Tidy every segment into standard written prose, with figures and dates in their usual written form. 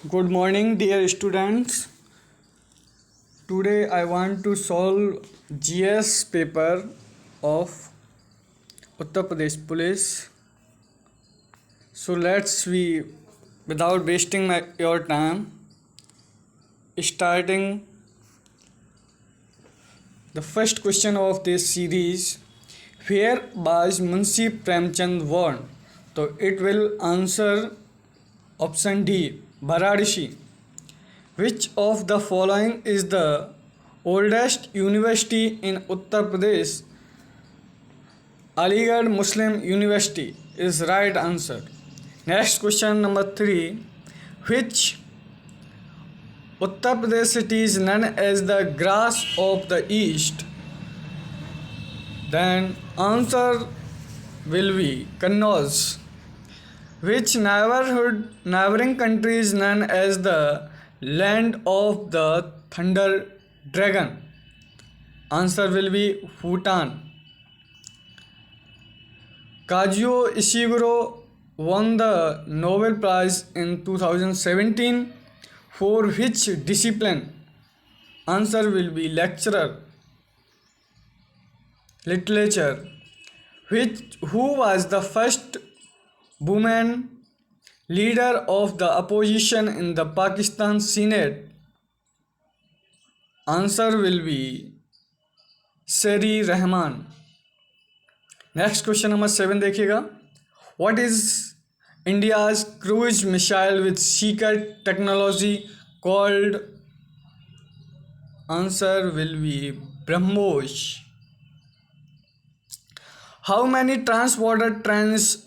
Good morning, dear students. Today I want to solve GS paper of Uttar Pradesh Police. So without wasting your time, starting the first question of this series. Where was Munshi Premchand born? So it will answer option D, Varanasi. Which of the following is the oldest university in Uttar Pradesh? Aligarh Muslim University is right answer. Next question number 3. Which Uttar Pradesh city is known as the grass of the east? Then answer will be Kannauj. Which neighboring country is known as the land of the thunder dragon? Answer will be Bhutan. Kazuo Ishiguro won the Nobel Prize in 2017 for which discipline? Answer will be lecturer. Literature. Who was the first woman leader of the opposition in the Pakistan Senate? Answer will be Seri Rahman. Next question number 7 देखिएगा. What is India's cruise missile with secret technology called? Answer will be BrahMos. How many transborder trains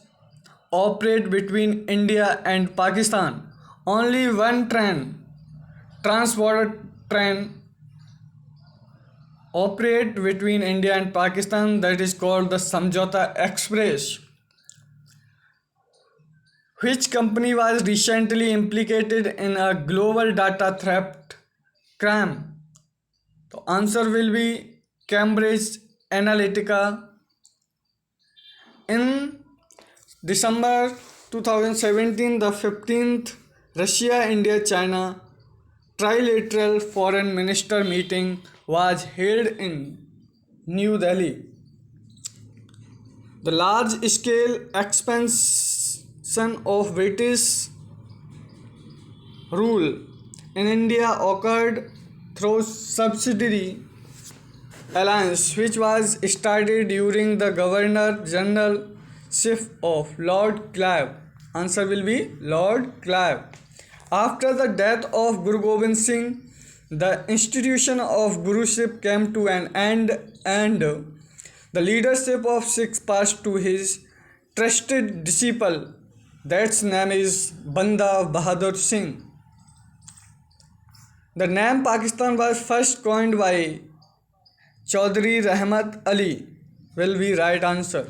operate between India and Pakistan? Only one transborder train operate between India and Pakistan, that is called the Samjhauta Express. Which company was recently implicated in a global data theft crime? The answer will be Cambridge Analytica. In December 2017, the 15th Russia-India-China trilateral foreign minister meeting was held in New Delhi. The large-scale expansion of British rule in India occurred through subsidiary alliance which was started during the Governor Generalship of Lord Clive. Answer will be Lord Clive. After the death of Guru Gobind Singh, the institution of Guruship came to an end and the leadership of Sikhs passed to his trusted disciple. That's name is Banda Bahadur Singh. The name Pakistan was first coined by Chaudhry Rahmat Ali will be right answer.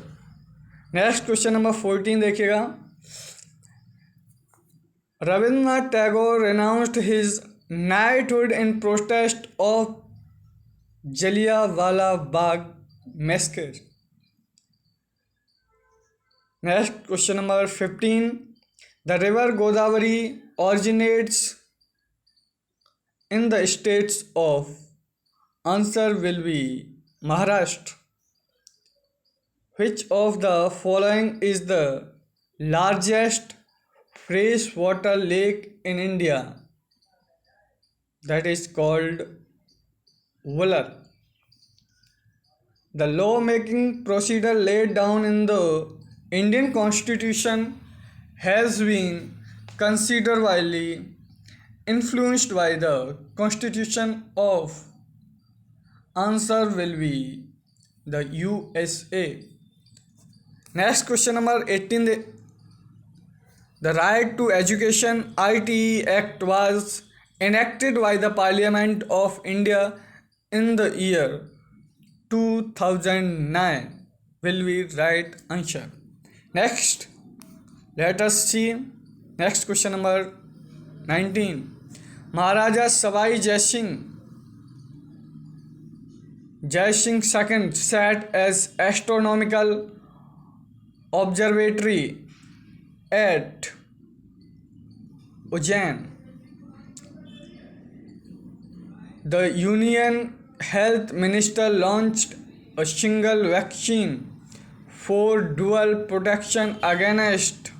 Next question number 14 देखिएगा. Rabindranath Tagore renounced his knighthood in protest of Jallianwala Bagh massacre. Next question number 15. The river Godavari originates in the states of. Answer will be Maharashtra. Which of the following is the largest freshwater lake in India? That is called Wular. The law-making procedure laid down in the Indian Constitution has been considerably influenced by the Constitution of. Answer will be the USA. Next question number 18. The Right to Education ITE Act was enacted by the Parliament of India in the year 2009 will be right answer. Next, let us see next question number 19. Maharaja Savai Jai Singh II sat as astronomical observatory at Ujjain. The Union Health Minister launched a single vaccine for dual protection against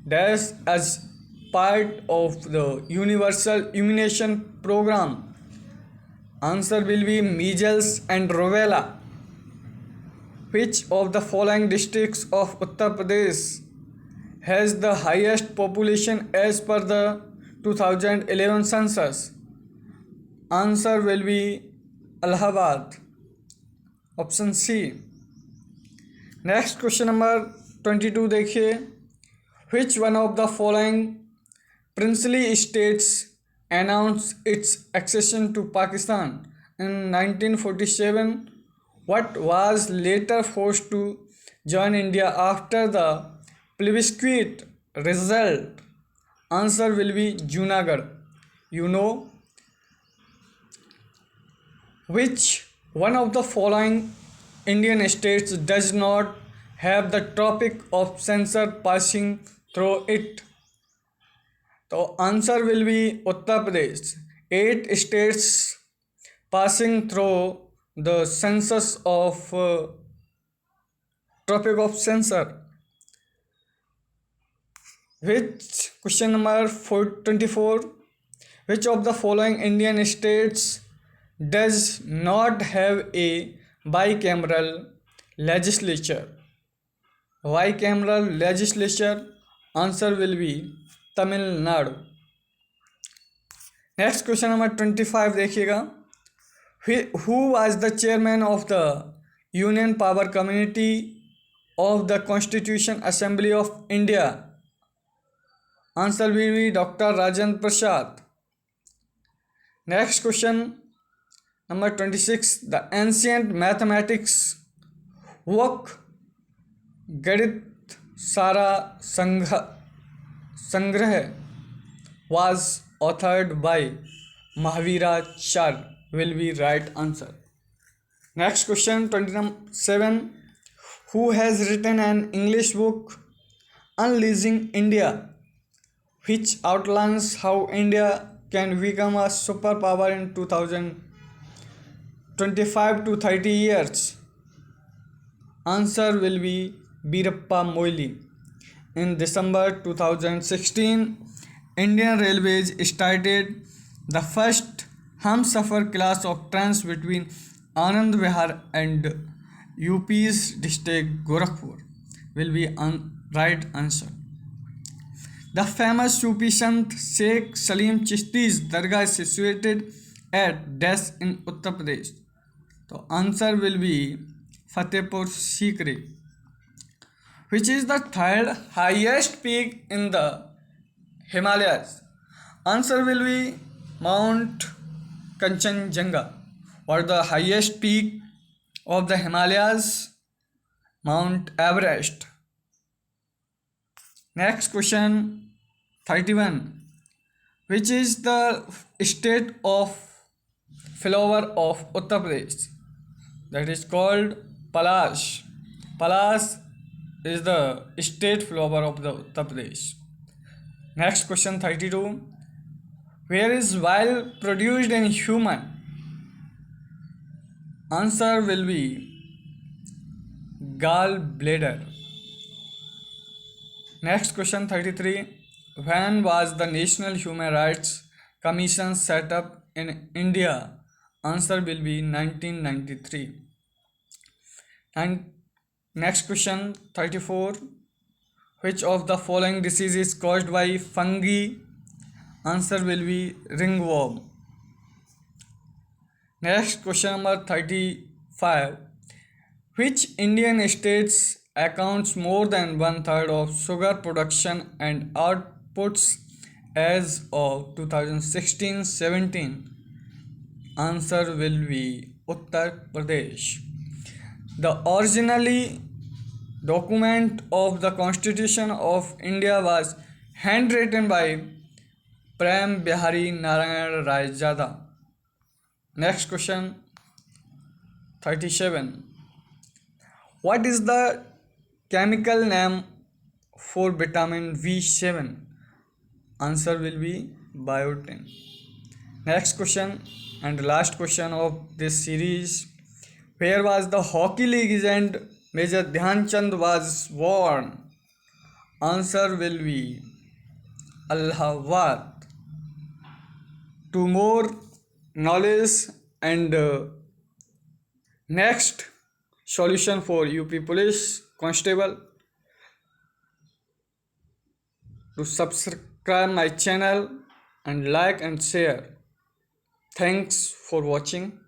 dash as part of the universal immunization program. Answer will be measles and rubella. Which of the following districts of Uttar Pradesh has the highest population as per the 2011 census? Answer will be Allahabad. Option C. Next question number 22 देखिए. Which one of the following princely states announced its accession to Pakistan in 1947? What was later forced to join India after the plebiscite result? Answer will be Junagadh. You know. Which one of the following Indian states does not have the Tropic of Cancer passing through it? So answer will be Uttar Pradesh. 8 states passing through the census of Tropic of Cancer. Which question number 24? Which of the following Indian states does not have a bicameral legislature? Bicameral legislature. Answer will be Tamil Nadu. Next question number 25 देखिएगा. Who was the chairman of the Union Power Committee of the Constitution Assembly of India? Answer will be Dr. Rajendra Prasad. Next question number 26. The ancient mathematics work Gadit Sara Sangrah was authored by Mahaviracharya. Will be right answer. Next question 27. Who has written an English book Unleashing India, which outlines how India can become a superpower in 2025 to 30 years? Answer will be Birappa Moily. In December 2016, Indian Railways started the first Humsafar class of trains between Anand Vihar and UP's district Gorakhpur. Will be right answer. The famous Sufi Sant Sheikh Salim Chishti's Dargah is situated at Dash in Uttar Pradesh. So answer will be Fatehpur Sikri. Which is the third highest peak in the Himalayas? Answer will be Mount Kanchenjunga. Or the highest peak of the Himalayas? Mount Everest. Next question 31. Which is the state of flower of Uttar Pradesh? That is called Palash. Palash is the state flower of the Uttar Pradesh. Next question 32. Where is bile produced in human? Answer will be gallbladder. Next question 33. When was the National Human Rights Commission set up in India? Answer will be 1993. And next question 34. Which of the following disease is caused by fungi? Answer will be ringworm. Next question number 35. Which Indian states accounts more than 1/3 of sugar production and outputs as of 2016-17? Answer will be Uttar Pradesh. The originally document of the Constitution of India was handwritten by Prem Bihari Narayan Rayjada. Next question 37. What is the chemical name for vitamin B7? Answer will be biotin. Next question and last question of this series. Where was the hockey legend Major Dhyan Chand was born? Answer will be Allahabad. To more knowledge and next solution for UP Police Constable, to subscribe my channel and like and share. Thanks for watching.